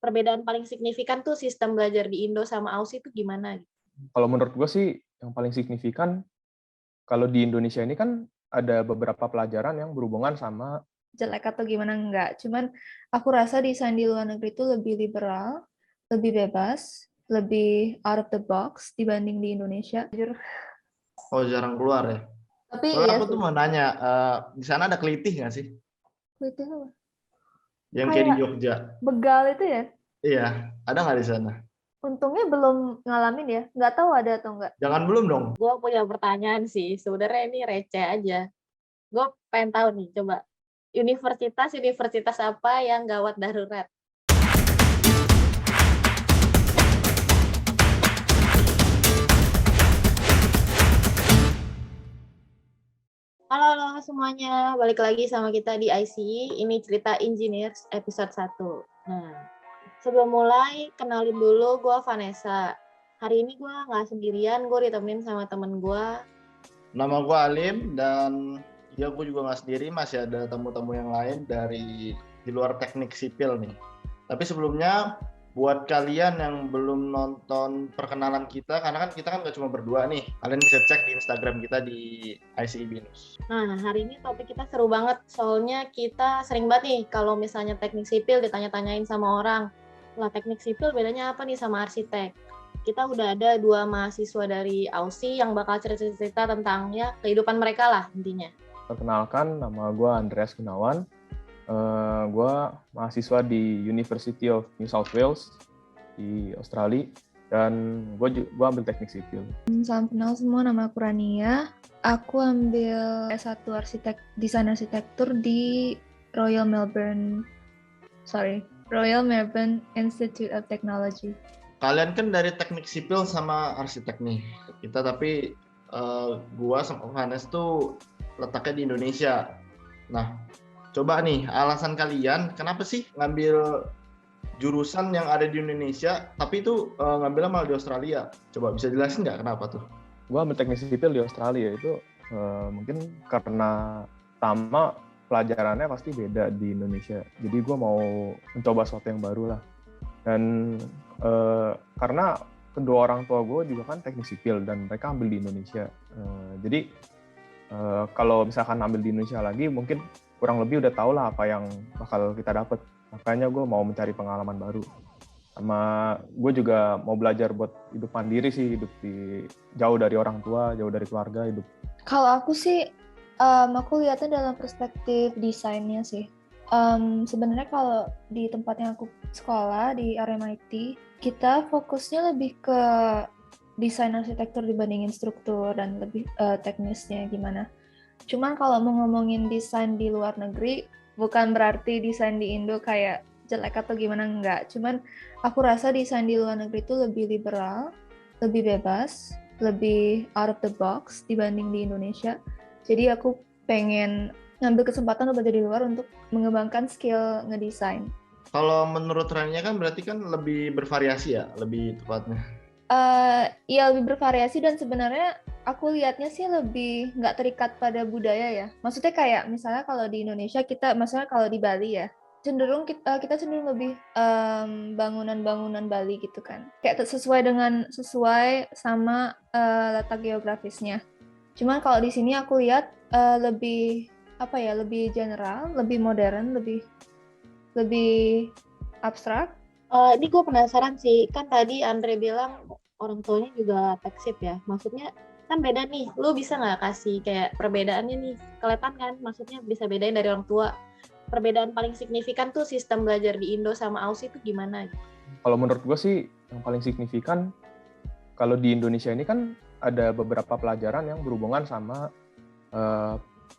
perbedaan paling signifikan tuh sistem belajar di Indo sama Aussie itu gimana? Kalau menurut gue sih yang paling signifikan kalau di Indonesia ini kan ada beberapa pelajaran yang berhubungan sama jelek atau gimana enggak. Cuman aku rasa desain di luar negeri itu lebih liberal, lebih bebas, lebih out of the box dibanding di Indonesia. Oh, jarang keluar ya. Tapi Soalnya iya aku sih. tuh mau nanya, di sana ada kelitih nggak sih? Kelitih apa? Yang kayak di Kayak Jogja. begal itu ya? Iya, ada nggak di sana? Untungnya belum ngalamin ya. Nggak tahu ada atau enggak. Jangan belum dong. Gue punya pertanyaan sih, sebenarnya ini receh aja. Gue pengen tahu nih, coba universitas apa yang gawat darurat? Halo semuanya, balik lagi sama kita di IC. Ini cerita Engineers episode 1. Nah, sebelum mulai, kenalin dulu gue Vanessa. Hari ini gue nggak sendirian, gue ditemenin sama temen gue. Nama gue Alim dan ya gue juga nggak sendiri, masih ada tamu-tamu yang lain dari di luar teknik sipil nih. Tapi sebelumnya buat kalian yang belum nonton perkenalan kita, karena kan kita kan nggak cuma berdua nih, kalian bisa cek di Instagram kita di ICIB News. Nah, hari ini topik kita seru banget, soalnya kita sering banget nih kalau misalnya teknik sipil ditanya-tanyain sama orang, lah teknik sipil bedanya apa nih sama arsitek? Kita udah ada 2 mahasiswa dari Aussie yang bakal cerita-cerita tentang ya kehidupan mereka lah intinya. Perkenalkan, nama gue Andreas Gunawan. Gue mahasiswa di University of New South Wales di Australia dan gue ambil teknik sipil. Salam kenal semua, nama aku Rania. Aku ambil S1 desain arsitektur di Royal Melbourne Institute of Technology. Kalian kan dari teknik sipil sama arsitek nih kita, tapi gua sama Hannes tuh letaknya di Indonesia. Nah, coba nih alasan kalian kenapa sih ngambil jurusan yang ada di Indonesia tapi itu ngambilnya malah di Australia? Coba bisa jelasin nggak kenapa tuh? Gue ambil teknik sipil di Australia itu mungkin karena pertama pelajarannya pasti beda di Indonesia. Jadi gue mau mencoba sesuatu yang baru lah. Dan karena kedua orang tua gue juga kan teknik sipil dan mereka ambil di Indonesia. Jadi kalau misalkan ambil di Indonesia lagi mungkin kurang lebih udah tau lah apa yang bakal kita dapat. Makanya gue mau mencari pengalaman baru. Sama gue juga mau belajar buat hidup mandiri sih, jauh dari orang tua, jauh dari keluarga, hidup. Kalau aku sih, aku lihatnya dalam perspektif desainnya sih. Sebenarnya kalau di tempat yang aku sekolah di RMIT, kita fokusnya lebih ke desain arsitektur dibandingin struktur dan lebih teknisnya gimana. Cuman kalau mau ngomongin desain di luar negeri, bukan berarti desain di Indo kayak jelek atau gimana, enggak. Cuman aku rasa desain di luar negeri itu lebih liberal, lebih bebas, lebih out of the box dibanding di Indonesia. Jadi aku pengen ngambil kesempatan belajar di luar untuk mengembangkan skill ngedesain. Kalau menurut Rania kan berarti kan lebih bervariasi ya, lebih tepatnya. Iya lebih bervariasi dan sebenarnya aku lihatnya sih lebih nggak terikat pada budaya ya. Maksudnya kayak misalnya kalau di Indonesia maksudnya kalau di Bali ya, cenderung kita cenderung lebih bangunan-bangunan Bali gitu kan. Kayak sesuai sama letak geografisnya. Cuman kalau di sini aku lihat lebih general, lebih modern, lebih abstrak. Ini gue penasaran sih, kan tadi Andre bilang orang tuanya juga teksip ya. Maksudnya kan beda nih, lu bisa nggak kasih kayak perbedaannya nih, kelihatan kan? Maksudnya bisa bedain dari orang tua. Perbedaan paling signifikan tuh sistem belajar di Indo sama Aussie itu gimana? Kalau menurut gue sih yang paling signifikan kalau di Indonesia ini kan ada beberapa pelajaran yang berhubungan sama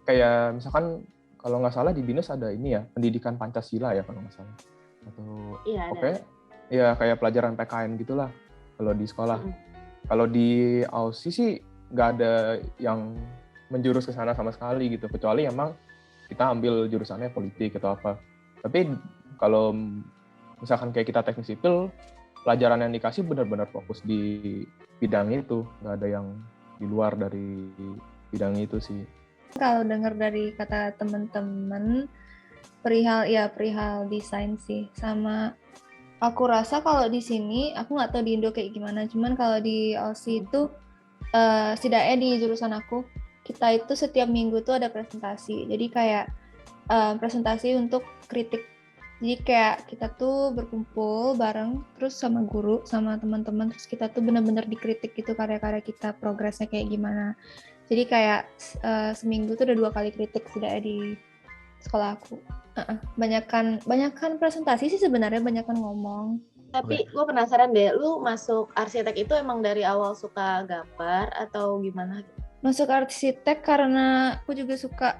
kayak misalkan kalau nggak salah di BINUS ada ini ya, pendidikan Pancasila ya kalau nggak salah. Atau Iya, oke, ya kayak pelajaran PKN gitulah kalau di sekolah. Kalau di Aussie sih nggak ada yang menjurus ke sana sama sekali gitu, kecuali emang kita ambil jurusannya politik atau apa. Tapi kalau misalkan kayak kita teknik sipil, pelajaran yang dikasih benar-benar fokus di bidang itu, nggak ada yang di luar dari bidang itu sih. Kalau dengar dari kata teman-teman perihal desain sih, sama Aku rasa kalau di sini, aku nggak tahu di Indo kayak gimana, cuman kalau di Aussie itu, setidaknya di jurusan aku, kita itu setiap minggu tuh ada presentasi. Jadi kayak presentasi untuk kritik. Jadi kayak kita tuh berkumpul bareng, terus sama guru, sama teman-teman, terus kita tuh benar-benar dikritik gitu karya-karya kita, progresnya kayak gimana. Jadi kayak seminggu tuh ada 2 kali kritik setidaknya di sekolah aku. Banyakan presentasi sih sebenarnya, banyakan ngomong. Tapi gue penasaran deh, lu masuk arsitek itu emang dari awal suka gambar atau gimana? Masuk arsitek karena aku juga suka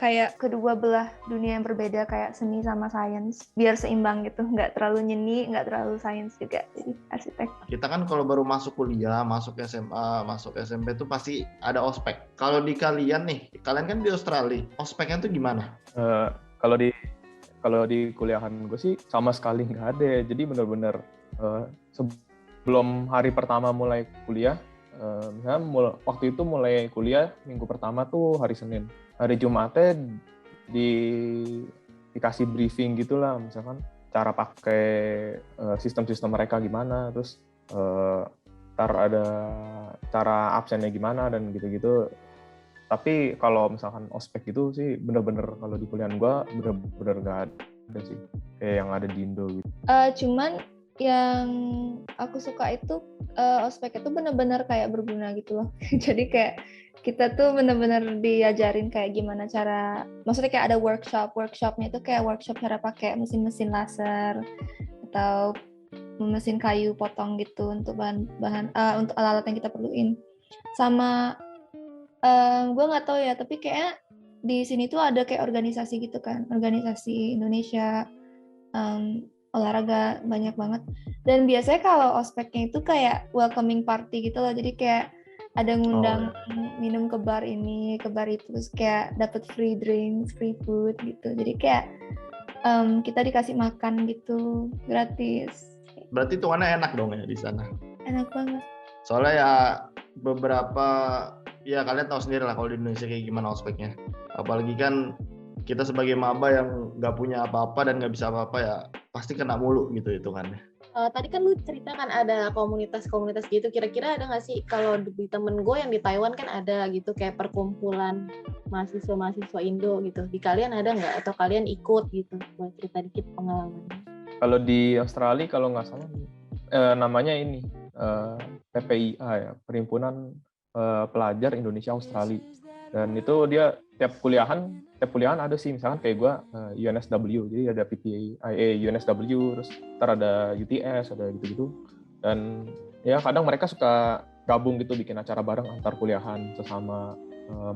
kayak kedua belah dunia yang berbeda, kayak seni sama sains, biar seimbang gitu, nggak terlalu nyeni, nggak terlalu sains juga, jadi arsitek. Kita kan kalau baru masuk kuliah, masuk SMA, masuk SMP tuh pasti ada ospek. Kalau di kalian nih, kalian kan di Australia, ospeknya tuh gimana? Kalau di kuliahan gue sih sama sekali nggak ada. Jadi benar-benar sebelum hari pertama mulai kuliah, misalnya waktu itu mulai kuliah minggu pertama tuh hari Senin. Hari Jumatnya dikasih briefing gitulah, misalkan cara pakai sistem-sistem mereka gimana, terus ntar ada cara absennya gimana dan gitu-gitu. Tapi kalau misalkan ospek gitu sih bener-bener kalau di kuliahan gue bener-bener nggak ada sih kayak yang ada di Indo gitu. Cuman yang aku suka itu ospek itu benar-benar kayak berguna gitu loh. Jadi kayak kita tuh benar-benar diajarin kayak gimana cara, maksudnya kayak ada workshopnya itu kayak workshop cara pakai mesin-mesin laser atau mesin kayu potong gitu untuk bahan untuk alat-alat yang kita perluin. Sama gue nggak tahu ya, tapi kayak di sini tuh ada kayak organisasi gitu kan, organisasi Indonesia olahraga banyak banget. Dan biasanya kalau ospeknya itu kayak welcoming party gitu loh, jadi kayak ada ngundang minum ke bar ini, ke bar itu, terus kayak dapat free drinks, free food gitu. Jadi kayak kita dikasih makan gitu gratis. Berarti tuannya enak dong ya di sana. Enak banget. Soalnya ya beberapa, ya kalian tahu sendiri lah kalau di Indonesia kayak gimana ospeknya. Apalagi kan kita sebagai maba yang nggak punya apa-apa dan nggak bisa apa-apa ya pasti kena mulu gitu hitungannya. Tadi kan lu cerita kan ada komunitas-komunitas gitu, kira-kira ada nggak sih? Kalau di temen gue yang di Taiwan kan ada gitu kayak perkumpulan mahasiswa Indo gitu. Di kalian ada nggak? Atau kalian ikut gitu? Buat cerita dikit pengalaman. Kalau di Australia kalau nggak salah namanya ini PPIA ya, Perhimpunan Pelajar Indonesia Australia. Dan itu dia tiap kuliahan ada sih, misalkan kayak gue UNSW, jadi ada PPIA UNSW, terus ntar ada UTS, ada gitu-gitu. Dan ya kadang mereka suka gabung gitu, bikin acara bareng antar kuliahan sesama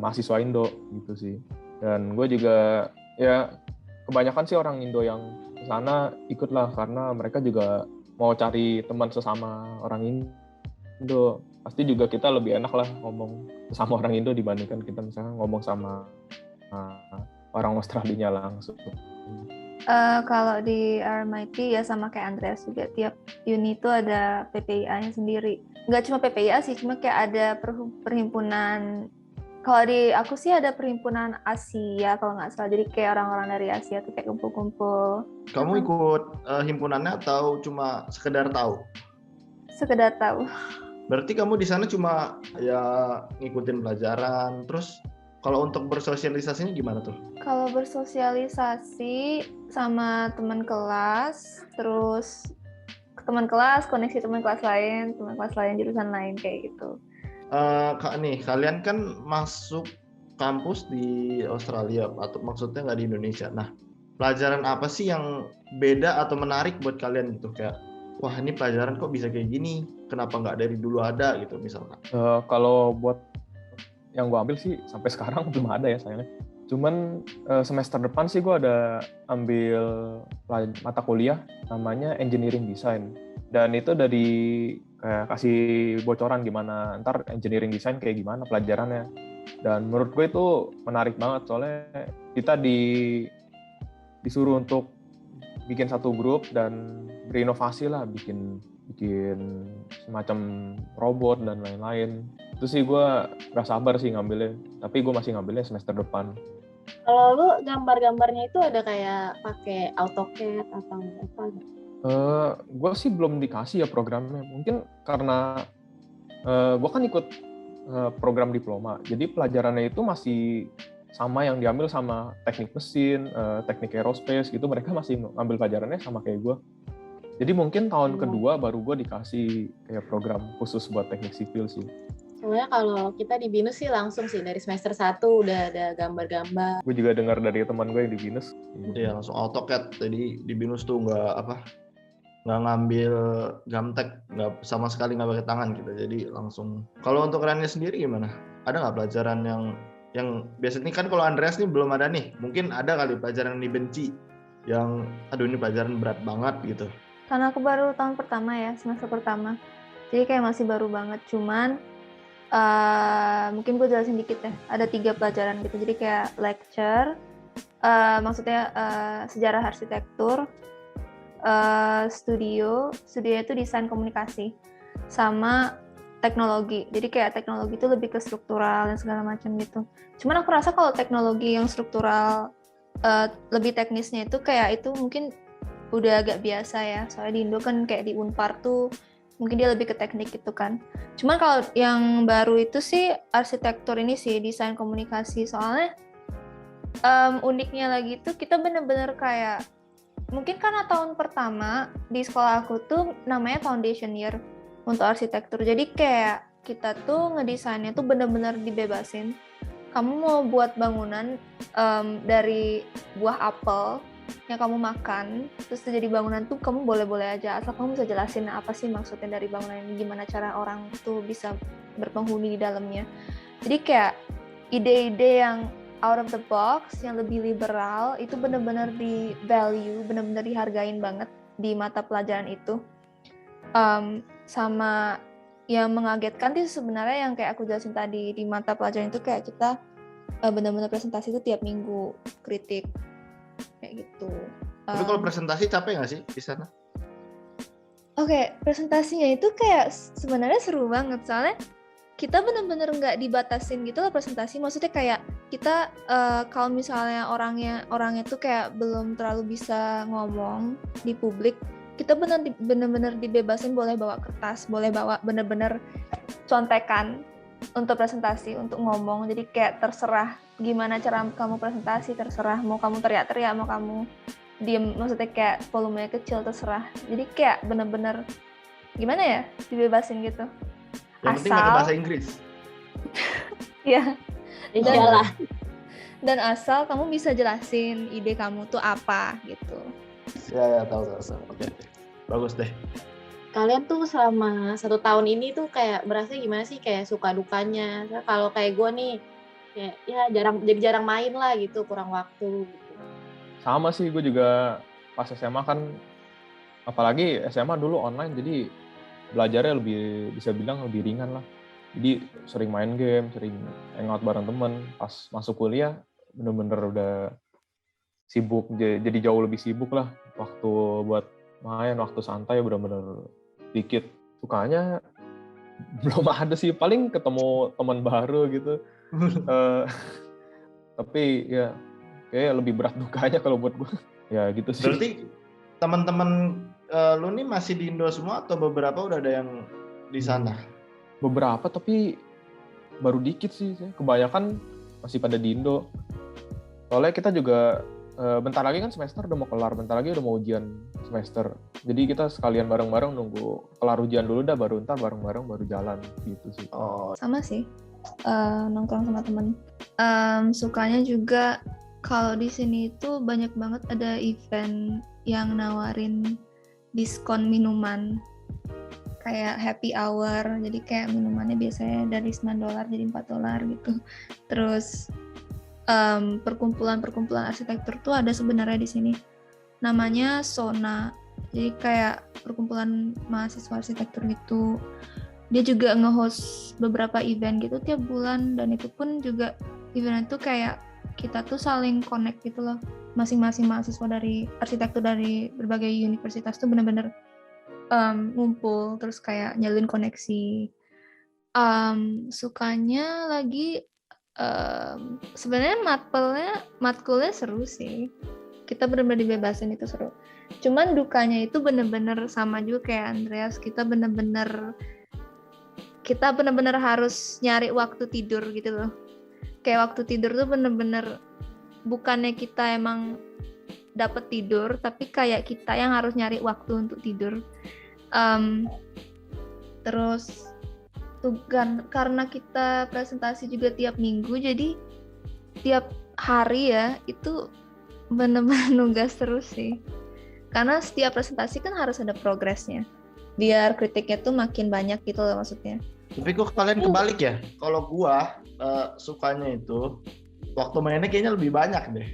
mahasiswa Indo gitu sih. Dan gue juga ya kebanyakan sih orang Indo yang ke sana ikutlah karena mereka juga mau cari teman sesama orang Indo. Pasti juga kita lebih enak lah ngomong sama orang Indo dibandingkan kita misalnya ngomong sama orang Australia langsung. Kalau di RMIT ya sama kayak Andreas juga, tiap uni itu ada PPIA-nya sendiri. Nggak cuma PPIA sih, cuma kayak ada perhimpunan. Kalau di aku sih ada perhimpunan Asia kalau nggak salah, jadi kayak orang-orang dari Asia tuh kayak kumpul-kumpul. Kamu ikut himpunannya atau cuma sekedar tahu? Sekedar tahu. Berarti kamu di sana cuma ya ngikutin pelajaran, terus kalau untuk bersosialisasinya gimana tuh? Kalau bersosialisasi sama teman kelas, terus teman kelas, koneksi teman kelas lain jurusan lain kayak gitu. Kalian kan masuk kampus di Australia, atau maksudnya nggak di Indonesia. Nah, pelajaran apa sih yang beda atau menarik buat kalian gitu? Kayak, wah ini pelajaran kok bisa kayak gini, kenapa nggak dari dulu ada gitu misalkan? Kalau buat yang gue ambil sih sampai sekarang belum ada ya sayangnya. Cuman semester depan sih gue ada ambil mata kuliah namanya Engineering Design. Dan itu dari kayak kasih bocoran gimana ntar Engineering Design kayak gimana pelajarannya. Dan menurut gue itu menarik banget soalnya kita disuruh untuk bikin satu grup dan berinovasi lah, bikin semacam robot dan lain-lain. Itu sih gue gak sabar sih ngambilnya, tapi gue masih ngambilnya semester depan. Kalau lu gambar-gambarnya itu ada kayak pakai AutoCAD atau apa? Gue sih belum dikasih ya programnya. Mungkin karena gue kan ikut program diploma. Jadi pelajarannya itu masih sama yang diambil sama teknik mesin, teknik aerospace gitu. Mereka masih ngambil pelajarannya sama kayak gue. Jadi mungkin tahun kedua baru gue dikasih kayak program khusus buat teknik sipil sih. Soalnya kalau kita di BINUS sih langsung sih dari semester 1 udah ada gambar-gambar. Gue juga dengar dari teman gue yang di BINUS. Iya, langsung AutoCAD. Jadi di BINUS tuh nggak ngambil Gamtek, nggak sama sekali nggak pakai tangan gitu. Jadi langsung. Kalau untuk Rania sendiri gimana? Ada nggak pelajaran yang biasanya kan kalau Andreas nih belum ada nih. Mungkin ada kali pelajaran yang dibenci, yang aduh ini pelajaran berat banget gitu. Karena aku baru tahun pertama ya, semester pertama. Jadi kayak masih baru banget. Cuman mungkin gue jelasin dikit ya. Ada 3 pelajaran gitu. Jadi kayak lecture, maksudnya sejarah arsitektur, studio itu desain komunikasi, sama teknologi. Jadi kayak teknologi itu lebih ke struktural dan segala macam gitu. Cuman aku rasa kalau teknologi yang struktural lebih teknisnya itu kayak itu mungkin udah agak biasa ya. Soalnya di Indo kan kayak di Unpar tuh mungkin dia lebih ke teknik gitu kan. Cuman kalau yang baru itu sih arsitektur ini sih desain komunikasi. Soalnya uniknya lagi tuh kita bener-bener kayak mungkin karena tahun pertama di sekolah aku tuh namanya foundation year untuk arsitektur. Jadi kayak kita tuh ngedesainnya tuh bener-bener dibebasin. Kamu mau buat bangunan dari buah apel yang kamu makan, terus jadi bangunan tuh kamu boleh-boleh aja, asal kamu bisa jelasin apa sih maksudnya dari bangunan ini, gimana cara orang tuh bisa berpenghuni di dalamnya. Jadi kayak ide-ide yang out of the box, yang lebih liberal, itu benar-benar di value, benar-benar dihargain banget di mata pelajaran itu. Sama yang mengagetkan sih sebenarnya yang kayak aku jelasin tadi, di mata pelajaran itu kayak kita benar-benar presentasi itu tiap minggu, kritik kayak gitu. Tapi kalau presentasi capek nggak sih di sana? Oke, presentasinya itu kayak sebenarnya seru banget soalnya kita benar-benar nggak dibatasin gitu loh presentasi. Maksudnya kayak kita kalau misalnya orangnya tuh kayak belum terlalu bisa ngomong di publik, kita benar-benar dibebasin, boleh bawa kertas, boleh bawa benar-benar contekan untuk presentasi, untuk ngomong. Jadi kayak terserah gimana cara kamu presentasi, terserah mau kamu teriak-teriak, mau kamu diem, maksudnya kayak volumenya kecil, terserah. Jadi kayak bener-bener gimana ya, dibebasin gitu. Yang penting pakai bahasa Inggris. Ya. Iyalah. Dan asal kamu bisa jelasin ide kamu tuh apa gitu. Ya tahu. Oke. Bagus deh. Kalian tuh selama 1 tahun ini tuh kayak berasa gimana sih, kayak suka dukanya? Kalau kayak gue nih, kayak ya jarang main lah gitu, kurang waktu gitu. Sama sih, gue juga pas SMA kan, apalagi SMA dulu online, jadi belajarnya bisa bilang lebih ringan lah. Jadi sering main game, sering hangout bareng temen. Pas masuk kuliah, bener-bener udah sibuk, jadi jauh lebih sibuk lah. Waktu buat main, waktu santai bener-bener dikit. Sukanya belum ada sih, paling ketemu teman baru gitu. Tapi ya kayak lebih berat dukanya kalau buat gue. Ya gitu sih. Berarti teman-teman lu nih masih di Indo semua atau beberapa udah ada yang di sana? Beberapa, tapi baru dikit sih. Kebanyakan masih pada di Indo. Soalnya kita juga bentar lagi kan semester udah mau kelar, bentar lagi udah mau ujian semester. Jadi kita sekalian bareng-bareng nunggu kelar ujian dulu dah, baru ntar bareng-bareng baru jalan gitu sih. Oh. Sama sih, nongkrong sama temen. Sukanya juga kalau di sini itu banyak banget ada event yang nawarin diskon minuman. Kayak happy hour, jadi kayak minumannya biasanya dari $9 jadi $4 gitu. Terus perkumpulan arsitektur tuh ada sebenarnya di sini. Namanya SONA. Jadi kayak perkumpulan mahasiswa arsitektur gitu. Dia juga nge-host beberapa event gitu tiap bulan, dan itu pun juga event itu kayak kita tuh saling connect gitu loh. Masing-masing mahasiswa dari arsitektur dari berbagai universitas tuh benar-benar ngumpul, terus kayak nyalin koneksi. Sukanya lagi sebenarnya matkulnya seru sih. kita benar-benar dibebasin, itu seru. Cuman dukanya itu benar-benar sama juga kayak Andreas, kita benar-benar harus nyari waktu tidur gitu loh. Kayak waktu tidur tuh benar-benar bukannya kita emang dapat tidur, tapi kayak kita yang harus nyari waktu untuk tidur. Terus karena kita presentasi juga tiap minggu, jadi tiap hari ya itu benar-benar nugas terus sih. Karena setiap presentasi kan harus ada progresnya, biar kritiknya tuh makin banyak gitu loh maksudnya. Tapi kok kalian kebalik ya? Kalau gua sukanya itu waktu mainnya kayaknya lebih banyak deh.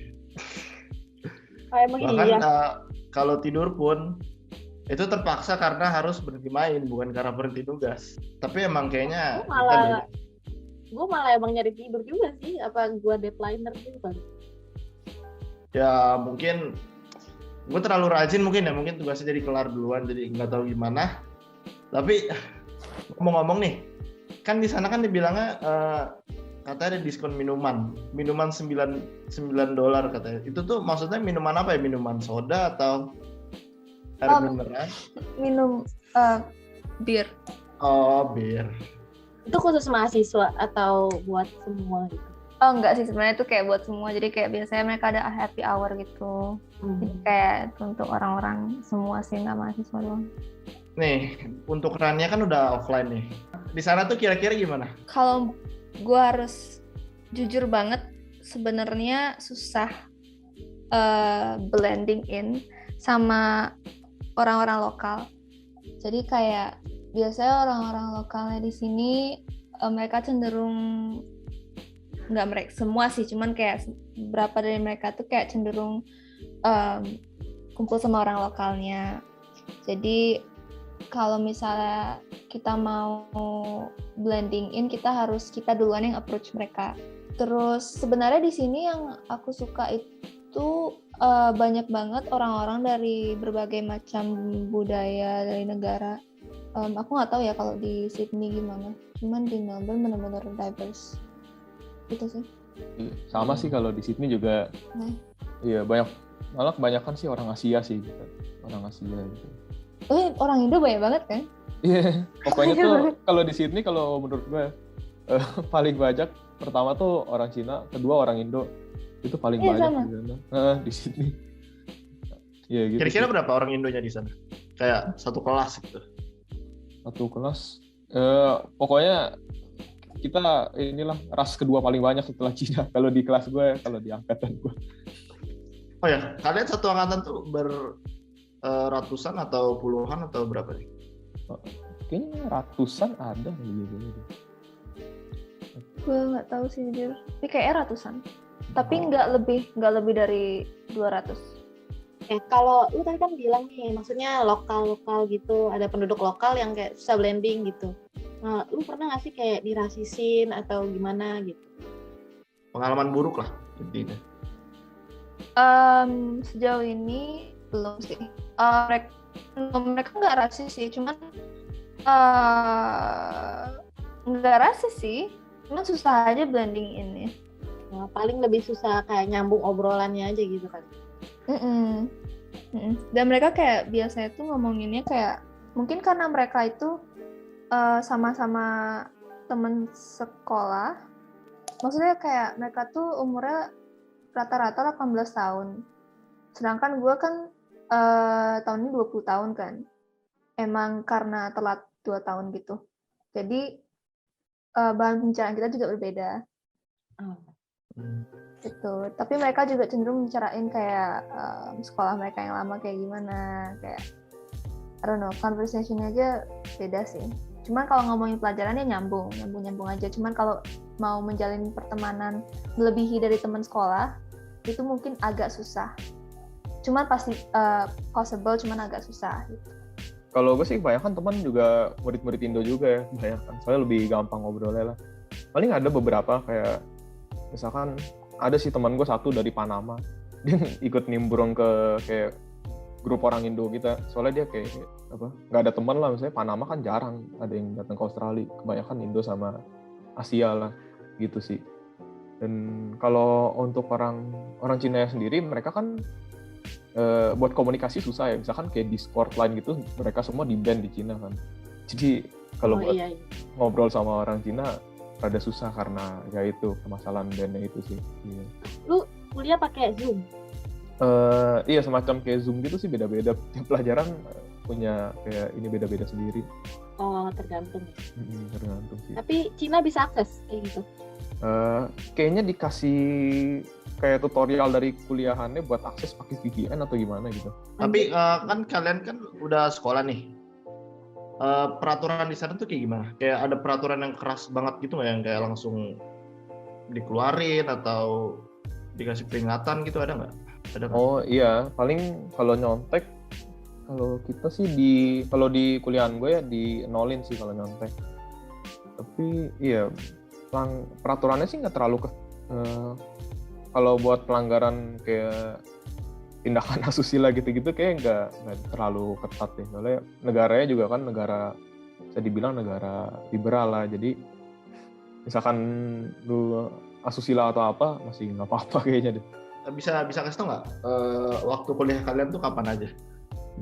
Emang Bahkan iya. kalau tidur pun itu terpaksa karena harus berhenti main, bukan karena berhenti tugas. Tapi emang kayaknya Gue malah emang nyari tidur juga sih. Apa gue deadlineer gitu kan? ya mungkin gue terlalu rajin mungkin tugasnya jadi kelar duluan, jadi nggak tahu gimana. Tapi ngomong-ngomong nih, kan di sana kan dibilangnya katanya ada diskon minuman $9 katanya. Itu tuh maksudnya minuman apa ya? Minuman soda atau air mineral? Minum bir. Oh, bir. Itu khusus mahasiswa atau buat semua gitu? Oh enggak sih, sebenarnya itu kayak buat semua. Jadi kayak biasanya mereka ada happy hour gitu. Jadi kayak itu untuk orang-orang semua sih, nggak mahasiswa doang. Nih, untuk runnya kan udah offline nih. Di sana tuh kira-kira gimana? Kalau gue harus jujur banget, sebenarnya susah blending in sama orang-orang lokal. Jadi kayak biasanya orang-orang lokalnya di sini mereka cenderung, nggak mereka semua sih, cuman kayak beberapa dari mereka tuh kayak cenderung kumpul sama orang lokalnya. Jadi kalau misalnya kita mau blending in, kita duluan yang approach mereka. Terus sebenarnya di sini yang aku suka itu banyak banget orang-orang dari berbagai macam budaya dari negara. Aku nggak tahu ya kalau di Sydney gimana, cuman di Melbourne benar-benar diverse. Itu sih. Sama sih kalau di Sydney juga. Iya, malah kebanyakan sih orang Asia sih gitu. Orang Asia gitu. Orang Indo banyak banget kan? Iya, pokoknya tuh kalau di Sydney kalau menurut gue paling banyak pertama tuh orang Cina, kedua orang Indo. Itu paling banyak di Sydney. Ya, gitu. Kira-kira berapa orang Indonya di sana? Kayak satu kelas gitu. Satu kelas. Pokoknya kita inilah ras kedua paling banyak setelah Cina kalau di kelas gue, kalau di angkatan gue. Oh ya, kalian satu angkatan tuh ratusan atau puluhan atau berapa nih? Kayaknya ratusan ada gitu. Gue nggak tahu sih jujur, tapi kayaknya ratusan. Tapi nggak lebih dari 200. Kalau lu tadi kan bilang nih, maksudnya lokal gitu, ada penduduk lokal yang kayak susah blending gitu. Nah, lu pernah nggak sih kayak dirasisin atau gimana gitu? Pengalaman buruk lah intinya. Sejauh ini belum sih. Mereka nggak rasis sih, cuman nggak rasis sih, cuman susah aja blending in ya. Nah, paling lebih susah kayak nyambung obrolannya aja gitu kan. Dan mereka kayak biasanya tuh ngomonginnya kayak mungkin karena mereka itu sama-sama teman sekolah, maksudnya kayak mereka tuh umurnya rata-rata 18 tahun, sedangkan gue kan tahun ini 20 tahun kan, emang karena telat 2 tahun gitu, jadi bahan pembicaraan kita juga berbeda. Gitu. Tapi mereka juga cenderung bicarain kayak sekolah mereka yang lama kayak gimana, kayak I don't know, conversation-nya aja beda sih. Cuman kalau ngomongin pelajarannya nyambung aja. Cuman kalau mau menjalin pertemanan melebihi dari teman sekolah, itu mungkin agak susah. Cuman pasti possible, cuman agak susah gitu. Kalau gue sih kebanyakan teman juga murid-murid Indo juga ya, kebanyakan. Soalnya lebih gampang ngobrolnya lah. Paling ada beberapa kayak misalkan ada sih teman gue satu dari Panama, dia ikut nimbrung ke kayak grup orang Indo kita, soalnya dia kayak nggak ada teman lah, misalnya Panama kan jarang ada yang datang ke Australia, kebanyakan Indo sama Asia lah gitu sih. Dan kalau untuk orang Cina sendiri, mereka kan buat komunikasi susah ya. Misalkan kayak Discord line gitu, mereka semua di-ban di Cina kan. Jadi kalau buat iya. ngobrol sama orang Cina rada susah karena ya itu permasalahan ban-nya itu sih. Iya. Lu kuliah pakai Zoom? Iya, semacam kayak Zoom gitu sih, beda-beda. Tiap pelajaran punya kayak ini beda-beda sendiri. Oh, tergantung. Tergantung sih. Tapi Cina bisa akses kayak gitu? Kayaknya dikasih kayak tutorial dari kuliahannya buat akses pakai VPN atau gimana gitu. Tapi kan kalian kan udah sekolah nih. Peraturan di sana tuh kayak gimana? Kayak ada peraturan yang keras banget gitu nggak, yang kayak langsung dikeluarin atau dikasih peringatan gitu, ada nggak? Ada nggak? Oh iya, paling kalau nyontek, kalau kita sih kalau di kuliahan gue ya di nolin sih kalau nyontek. Tapi iya, peraturannya sih nggak terlalu kalau buat pelanggaran kayak tindakan asusila gitu-gitu kayak nggak terlalu ketat deh. Soalnya negaranya juga kan negara, bisa dibilang negara liberal lah. Jadi misalkan lu asusila atau apa masih nggak apa-apa kayaknya deh. Bisa kasih tau nggak waktu kuliah kalian tuh kapan aja?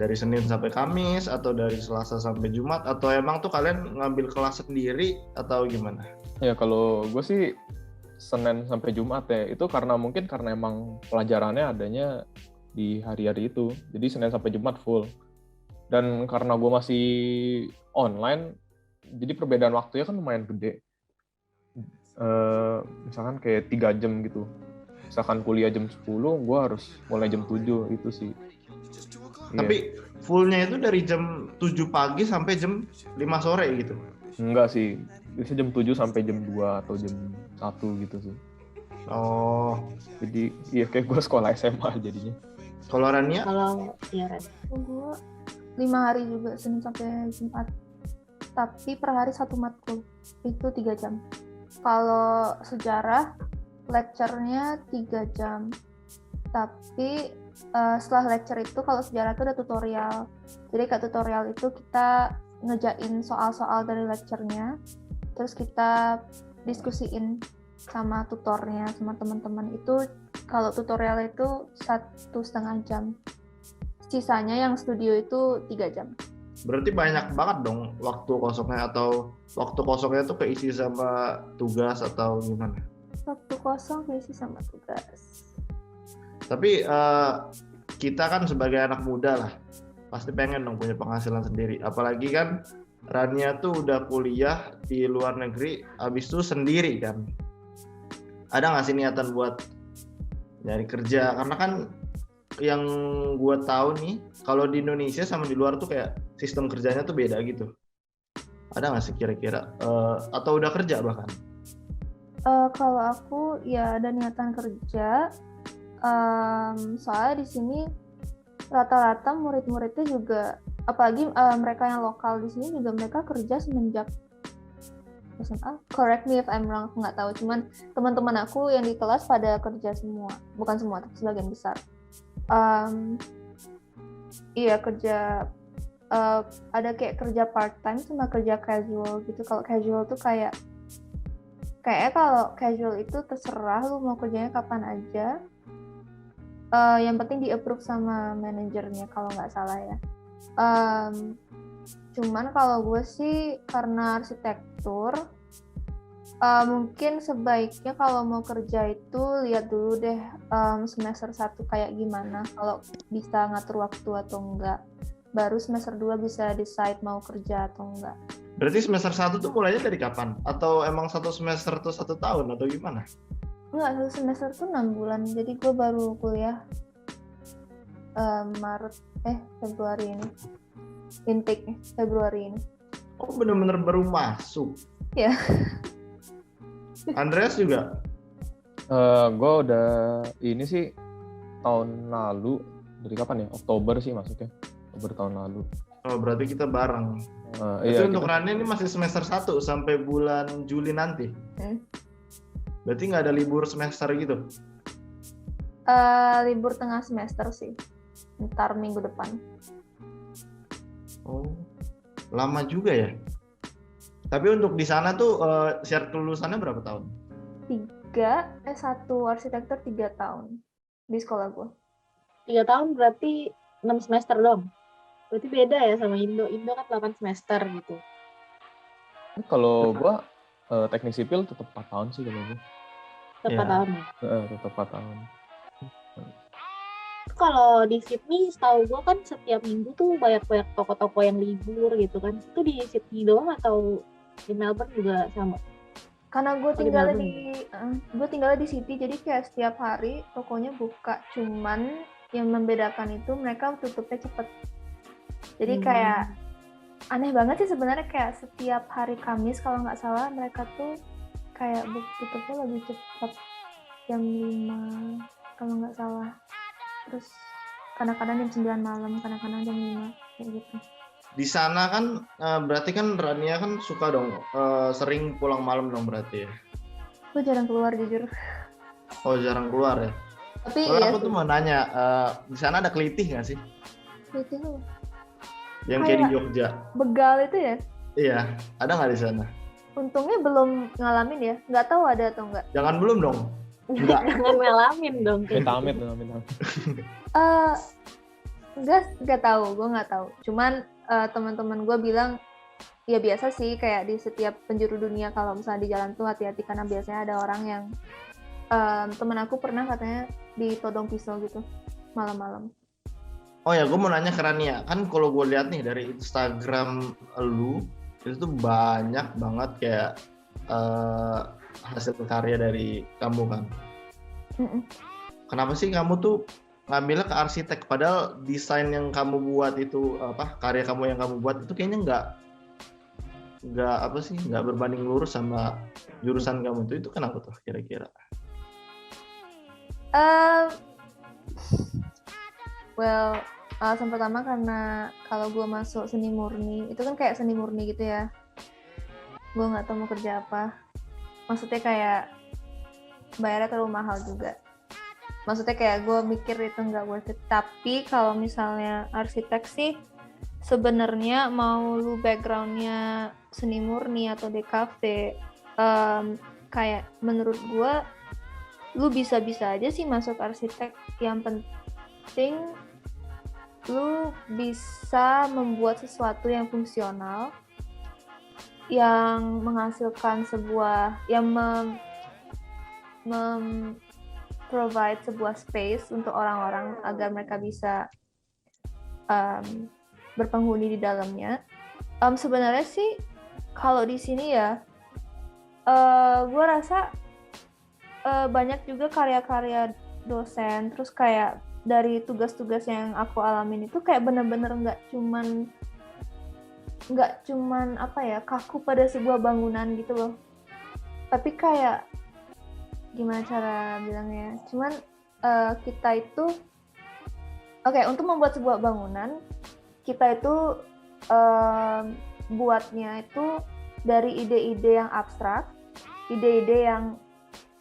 Dari Senin sampai Kamis atau dari Selasa sampai Jumat, atau emang tuh kalian ngambil kelas sendiri atau gimana? Ya kalau gue sih Senin sampai Jumat ya, itu mungkin karena emang pelajarannya adanya di hari-hari itu, jadi Senin sampai Jumat full. Dan karena gue masih online, jadi perbedaan waktunya kan lumayan gede. Misalkan kayak 3 jam gitu. Misalkan kuliah jam 10, gue harus mulai jam 7, itu sih. Tapi fullnya itu dari jam 7 pagi sampai jam 5 sore gitu? Enggak sih, bisa jam 7 sampai jam 2 atau jam 1 gitu sih. Oh. Jadi iya kayak gue sekolah SMA jadinya. Kalau Rania? Kalau ya Ren. Gue 5 hari juga, Senin sampai Jumat. Tapi per hari 1 matkul, itu 3 jam. Kalau sejarah, lecture-nya 3 jam. Tapi setelah lecture itu, kalau sejarah itu ada tutorial. Jadi kayak tutorial itu kita ngejain soal-soal dari lecture-nya, terus kita diskusiin sama tutornya, sama teman-teman. Itu kalau tutorial itu 1,5 jam. Sisanya yang studio itu 3 jam. Berarti banyak banget dong waktu kosongnya, atau waktu kosongnya tuh keisi sama tugas atau gimana? Waktu kosong keisi sama tugas. Tapi kita kan sebagai anak muda lah, pasti pengen dong punya penghasilan sendiri. Apalagi kan Rania tuh udah kuliah di luar negeri, abis itu sendiri kan. Ada nggak sih niatan buat nyari kerja? Karena kan yang gue tahu nih, kalau di Indonesia sama di luar tuh kayak sistem kerjanya tuh beda gitu. Ada nggak sih kira-kira? Atau udah kerja bahkan? Kalau aku ya ada niatan kerja. Soalnya di sini rata-rata murid-muridnya juga, apalagi mereka yang lokal di sini juga, mereka kerja semenjak SMA. Correct me if I'm wrong, aku nggak tahu. Cuman teman-teman aku yang di kelas pada kerja semua, bukan semua, tapi sebagian besar. Iya kerja, ada kayak kerja part time sama kerja casual gitu. Kalau casual tuh kayaknya kalau casual itu terserah lu mau kerjanya kapan aja. Yang penting di-approve sama manajernya kalau nggak salah ya. Cuman kalau gue sih karena arsitektur, mungkin sebaiknya kalau mau kerja itu lihat dulu deh semester 1 kayak gimana, kalau bisa ngatur waktu atau enggak. Baru semester 2 bisa decide mau kerja atau enggak. Berarti semester 1 tuh mulainya dari kapan? Atau emang 1 semester tuh 1 tahun atau gimana? Enggak, 1 semester tuh 6 bulan. Jadi gue baru kuliah Februari ini. Intake Februari ini. Oh bener-bener baru masuk? Ya. Andreas juga? Gue udah ini sih tahun lalu, dari kapan ya? Oktober sih masuknya. Oktober tahun lalu. Oh berarti kita bareng. Iya, untuk Rania ini masih semester 1 sampai bulan Juli nanti? Berarti nggak ada libur semester gitu? Libur tengah semester sih, ntar minggu depan. Oh, lama juga ya. Tapi untuk di sana tuh syarat kelulusannya berapa tahun? 3, S1 arsitektur 3 tahun di sekolah gue. 3 tahun berarti 6 semester dong. Berarti beda ya sama Indo. Indo kan 8 semester gitu. Kalau gue teknik sipil tetap 4 tahun sih kalau gue. Tetap 4 tahun ya. Tetap 4 tahun. Kalau di Sydney, setahu gue kan setiap minggu tuh banyak-banyak toko-toko yang libur gitu kan. Itu di Sydney doang atau di Melbourne juga sama? Karena gue di tinggal Melbourne. di City, jadi kayak setiap hari tokonya buka. Cuman yang membedakan itu mereka tutupnya cepet. Jadi kayak aneh banget sih sebenarnya, kayak setiap hari Kamis kalau nggak salah mereka tuh kayak tutupnya lebih cepat, jam 5 kalau nggak salah. Terus kadang-kadang jam 9 malam, kadang-kadang jam 5 kayak gitu. Di sana kan berarti kan Rania kan suka dong sering pulang malam dong berarti ya? Gue jarang keluar jujur. Oh, jarang keluar ya? Tapi Soalnya iya aku sih. tuh mau nanya, di sana ada kelitih nggak sih? Kelitih lu. Yang kayak di Jogja? Begal itu ya? Iya, ada nggak di sana? Untungnya belum ngalamin ya, nggak tahu ada atau nggak. Jangan belum dong. Enggak. Jangan ngalamin dong. Amit. Nggak tahu, gue nggak tahu. Cuman teman-teman gue bilang ya biasa sih, kayak di setiap penjuru dunia kalau misalnya di jalan tuh hati-hati karena biasanya ada orang yang temen aku pernah katanya ditodong pisau gitu malam-malam. Oh ya, gue mau nanya ke Rania. Kan kalau gue lihat nih dari Instagram lu, itu tuh banyak banget kayak hasil karya dari kamu kan. Kenapa sih kamu tuh ngambilnya ke arsitek? Padahal desain yang kamu buat itu, karya kamu yang kamu buat itu kayaknya nggak berbanding lurus sama jurusan kamu itu kenapa tuh kira-kira? Alasan pertama karena kalau gue masuk seni murni, itu kan kayak seni murni gitu ya. Gue nggak tahu mau kerja apa. Maksudnya kayak bayarnya terlalu mahal juga. Maksudnya kayak gue mikir itu nggak worth it. Tapi kalau misalnya arsitek sih, sebenarnya mau lu backgroundnya seni murni atau DKV, kayak menurut gue lu bisa-bisa aja sih masuk arsitek. Yang penting lu bisa membuat sesuatu yang fungsional, yang menghasilkan sebuah, yang provide sebuah space untuk orang-orang agar mereka bisa berpenghuni di dalamnya. Sebenarnya sih kalau di sini ya, gue rasa banyak juga karya-karya dosen, terus kayak dari tugas-tugas yang aku alamin itu kayak bener-bener nggak cuman kaku pada sebuah bangunan gitu loh, tapi kayak gimana cara bilangnya, cuman kita itu untuk membuat sebuah bangunan, kita itu buatnya itu dari ide-ide yang abstrak, ide-ide yang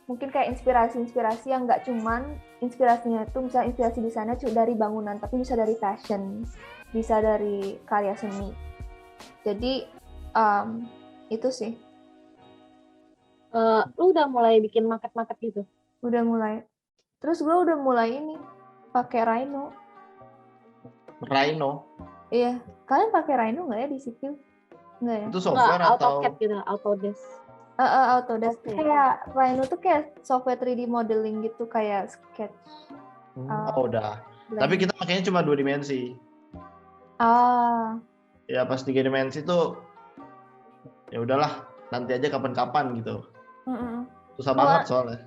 mungkin kayak inspirasi-inspirasi yang nggak cuman inspirasinya itu misalnya inspirasi desainnya dari bangunan, tapi bisa dari fashion, bisa dari karya seni. Jadi itu sih. Lu udah mulai bikin market gitu? Udah mulai. Terus gue udah mulai ini pakai Rhino. Rhino? Iya. Kalian pakai Rhino nggak ya di sipil? Nggak ya? Itu software atau? AutoCAD gitu, Autodesk. Autodesk. Kayak Rhino tuh kayak software 3D modeling gitu, kayak sketch. Udah. Tapi kita makanya cuma 2 dimensi. Ya pas 3 dimensi tuh ya udahlah, nanti aja kapan-kapan gitu. Susah banget soalnya.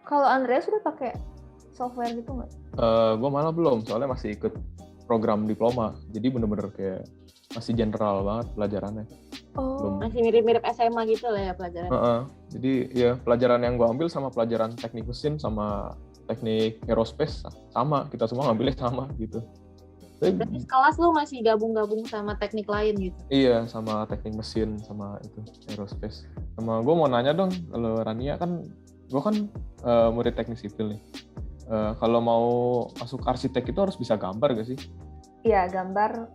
Kalau Andreas sudah pakai software gitu nggak? Gue malah belum, soalnya masih ikut program diploma, jadi bener-bener kayak masih general banget pelajarannya. Masih mirip-mirip SMA gitu lah ya pelajaran. Jadi ya pelajaran yang gue ambil sama pelajaran teknik mesin sama teknik aerospace sama, kita semua ngambilnya sama gitu. Berarti kelas lu masih gabung-gabung sama teknik lain gitu? Iya, sama teknik mesin sama itu aerospace. Sama gue mau nanya dong, kalau Rania kan, gue kan murid teknik sipil nih. Kalau mau masuk arsitek itu harus bisa gambar gak sih? Iya, gambar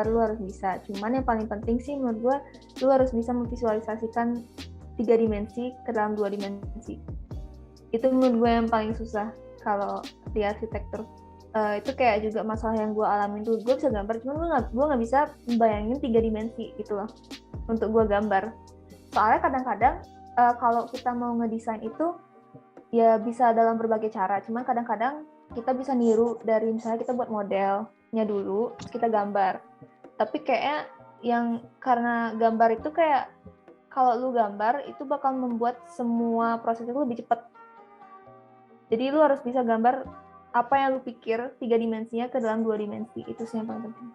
lu harus bisa. Cuman yang paling penting sih menurut gue, lu harus bisa memvisualisasikan 3 dimensi ke dalam 2 dimensi. Itu menurut gue yang paling susah kalau di arsitektur. Itu kayak juga masalah yang gue alamin dulu. Gue bisa gambar, cuman gue nggak bisa bayangin 3 dimensi gitu loh untuk gue gambar. Soalnya kadang-kadang kalau kita mau ngedesain itu ya bisa dalam berbagai cara. Cuman kadang-kadang kita bisa niru dari misalnya kita buat modelnya dulu, terus kita gambar. Tapi kayaknya yang karena gambar itu kayak kalau lu gambar itu bakal membuat semua proses itu lebih cepat. Jadi lu harus bisa gambar apa yang lu pikir 3 dimensinya ke dalam 2 dimensi. Itu sih yang paling penting.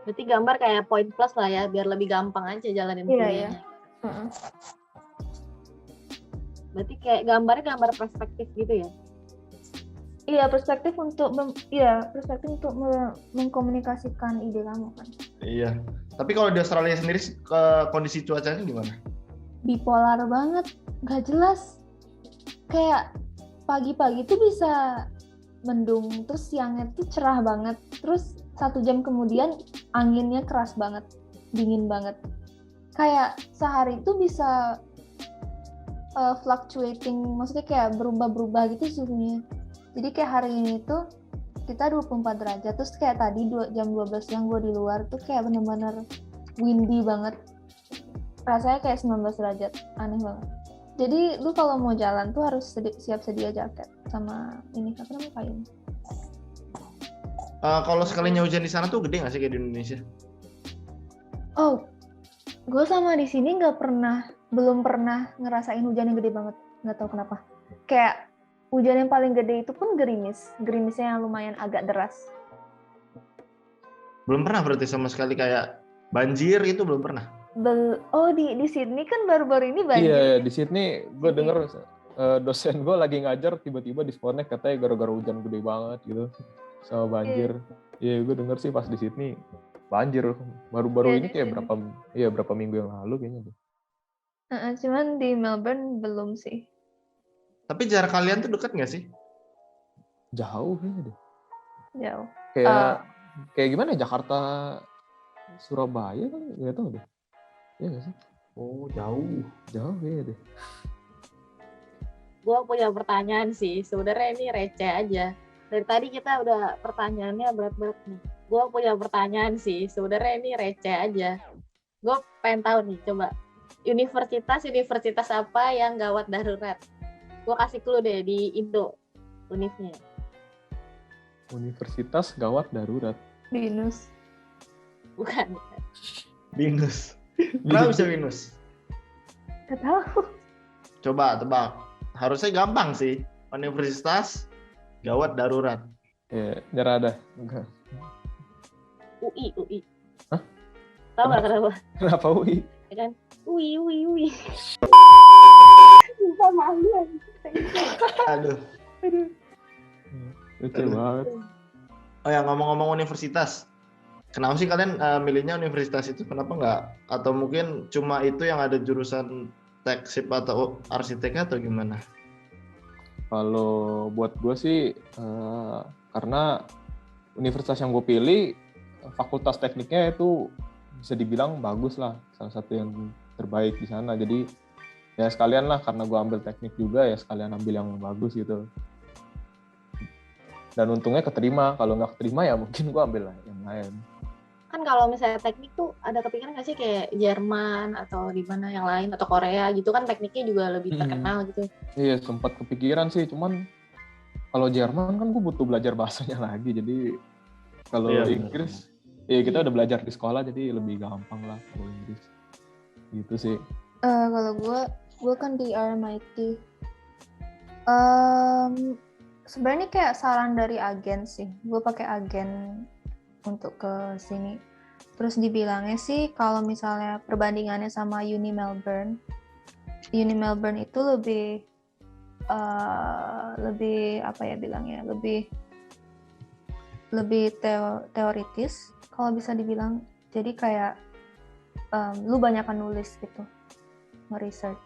Berarti gambar kayak point plus lah ya, biar lebih gampang aja jalanin kuliahnya. Iya. Berarti kayak gambarnya gambar perspektif gitu ya? Iya, perspektif untuk mengkomunikasikan ide kamu kan. Iya. Tapi kalau di Australia sendiri kondisi cuacanya gimana? Bipolar banget, nggak jelas. Kayak pagi-pagi tuh bisa mendung, terus siangnya tuh cerah banget, terus 1 jam kemudian anginnya keras banget, dingin banget. Kayak sehari itu bisa fluctuating, maksudnya kayak berubah-berubah gitu suhunya. Jadi kayak hari ini tuh kita 24 derajat, terus kayak tadi jam 12 siang gue di luar tuh kayak bener-bener windy banget. Rasanya kayak 19 derajat, aneh banget. Jadi lu kalau mau jalan tuh harus siap sedia jaket sama ini apa namanya payung. Kalau sekalinya hujan di sana tuh gede nggak sih kayak di Indonesia? Oh, gue sama di sini belum pernah ngerasain hujan yang gede banget, nggak tahu kenapa. Kayak hujan yang paling gede itu pun gerimisnya yang lumayan agak deras. Belum pernah berarti sama sekali kayak banjir itu belum pernah? Di Sydney kan baru-baru ini banjir. Iya, di Sydney gue denger dosen gue lagi ngajar tiba-tiba disconnect katanya gara-gara hujan gede banget gitu sama banjir. Iya, gue denger sih pas di Sydney banjir baru-baru ini kayak berapa minggu yang lalu kayaknya. Cuman di Melbourne belum sih. Tapi jarak kalian tuh dekat nggak sih? Jauh kayaknya deh. Jauh. Kayak gimana ya, Jakarta Surabaya kan nggak tahu deh. Iya nggak sih? Oh, jauh kayaknya deh. Gue punya pertanyaan sih, sebenarnya ini receh aja. Dari tadi kita udah pertanyaannya berat-berat nih. Gue punya pertanyaan sih, sebenarnya ini receh aja. Gue pengen tahu nih, coba universitas apa yang gawat darurat? Gue kasih clue deh di Indo, univnya. Universitas gawat darurat. Binus. Bukan. Binus. Kenapa bisa Binus? Gak tahu. Coba tebak. Harusnya gampang sih. Universitas gawat darurat. Ya, nyerah dah. Enggak. UI. Hah? Tahu nggak kenapa? Kenapa UI? Ya kan? UI. Bisa malu. Aduh. Lucu banget. Oh ya, ngomong-ngomong universitas. Kenapa sih kalian milihnya universitas itu? Kenapa nggak? Atau mungkin cuma itu yang ada jurusan teksip atau arsiteknya atau gimana? Kalau buat gue sih karena universitas yang gue pilih fakultas tekniknya itu bisa dibilang bagus lah, salah satu yang terbaik di sana. Jadi ya sekalian lah, karena gue ambil teknik juga ya sekalian ambil yang bagus gitu. Dan untungnya keterima. Kalau nggak keterima ya mungkin gue ambil lah yang lain. Kan kalau misalnya teknik tuh ada kepikiran nggak sih kayak Jerman atau di mana yang lain atau Korea gitu kan tekniknya juga lebih terkenal gitu. Iya, sempat kepikiran sih, cuman kalau Jerman kan gue butuh belajar bahasanya lagi. Jadi kalau Inggris ya kita udah belajar di sekolah jadi lebih gampang lah kalau Inggris. Gitu sih. Kalau gue kan di RMIT. Sebenarnya kayak saran dari agen sih. Gue pakai agen untuk ke sini. Terus dibilangnya sih kalau misalnya perbandingannya sama Uni Melbourne itu lebih apa ya bilangnya, lebih teoritis kalau bisa dibilang. Jadi kayak lu banyakan nulis gitu, nge-research.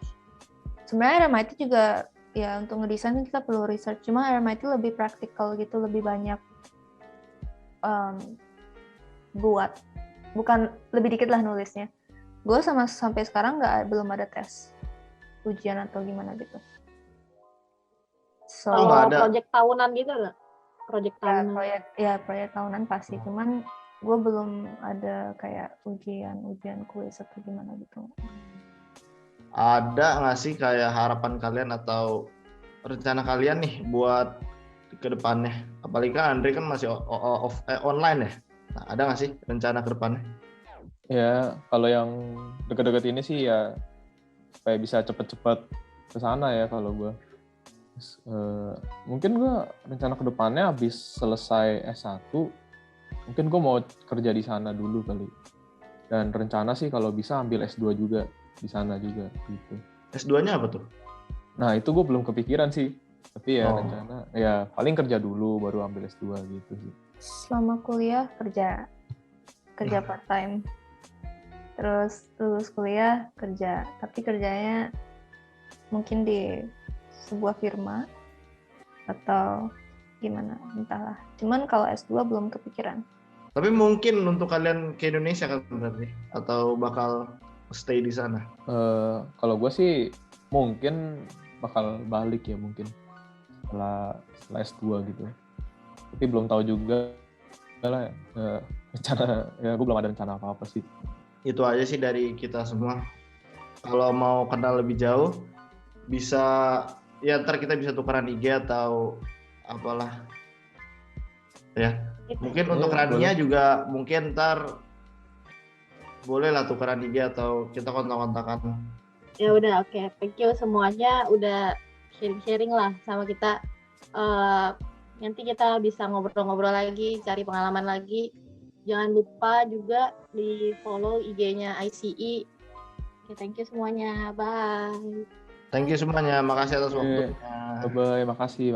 Sebenarnya RMIT juga ya untuk ngedesain kita perlu research, cuma RMIT lebih praktikal gitu, lebih banyak buat, bukan lebih dikit lah nulisnya. Gue sampai sekarang belum ada tes ujian atau gimana gitu. So Kalau nggak ada. project tahunan gitu nggak? Project ya tahunan. proyek tahunan pasti, cuman gue belum ada kayak ujian kuis atau gimana gitu. Ada nggak sih kayak harapan kalian atau rencana kalian nih buat ke depannya? Apalagi kan Andre kan masih online ya. Nah, ada nggak sih rencana ke depannya? Ya, kalau yang deket-deket ini sih ya supaya bisa cepet-cepet ke sana ya kalau gue. Mungkin gue rencana ke depannya habis selesai S1, mungkin gue mau kerja di sana dulu kali. Dan rencana sih kalau bisa ambil S2 juga di sana juga gitu. S2-nya apa tuh? Nah, itu gue belum kepikiran sih. Tapi ya Oh. rencana ya paling kerja dulu baru ambil S2 gitu sih. Selama kuliah kerja part time, terus lulus kuliah kerja, tapi kerjanya mungkin di sebuah firma atau gimana, entahlah. Cuman kalau S2 belum kepikiran. Tapi mungkin untuk kalian ke Indonesia kan berarti? Atau bakal stay di sana? Kalau gue sih mungkin bakal balik ya mungkin setelah S2 gitu. Tapi belum tahu juga lah rencana ya gue belum ada rencana apa-apa sih. Itu aja sih dari kita semua. Kalau mau kenal lebih jauh bisa ya ntar kita bisa tukeran IG atau apalah ya. Mungkin untuk Rania juga mungkin ntar boleh lah tukeran IG atau kita kontak-kontakan. Ya udah, oke. Thank you semuanya udah sharing-sharing lah sama kita. Nanti kita bisa ngobrol-ngobrol lagi, cari pengalaman lagi. Jangan lupa juga di follow IG-nya ICE. Oke, thank you semuanya. Bye. Thank you semuanya. Makasih atas waktunya. Bye-bye, makasih.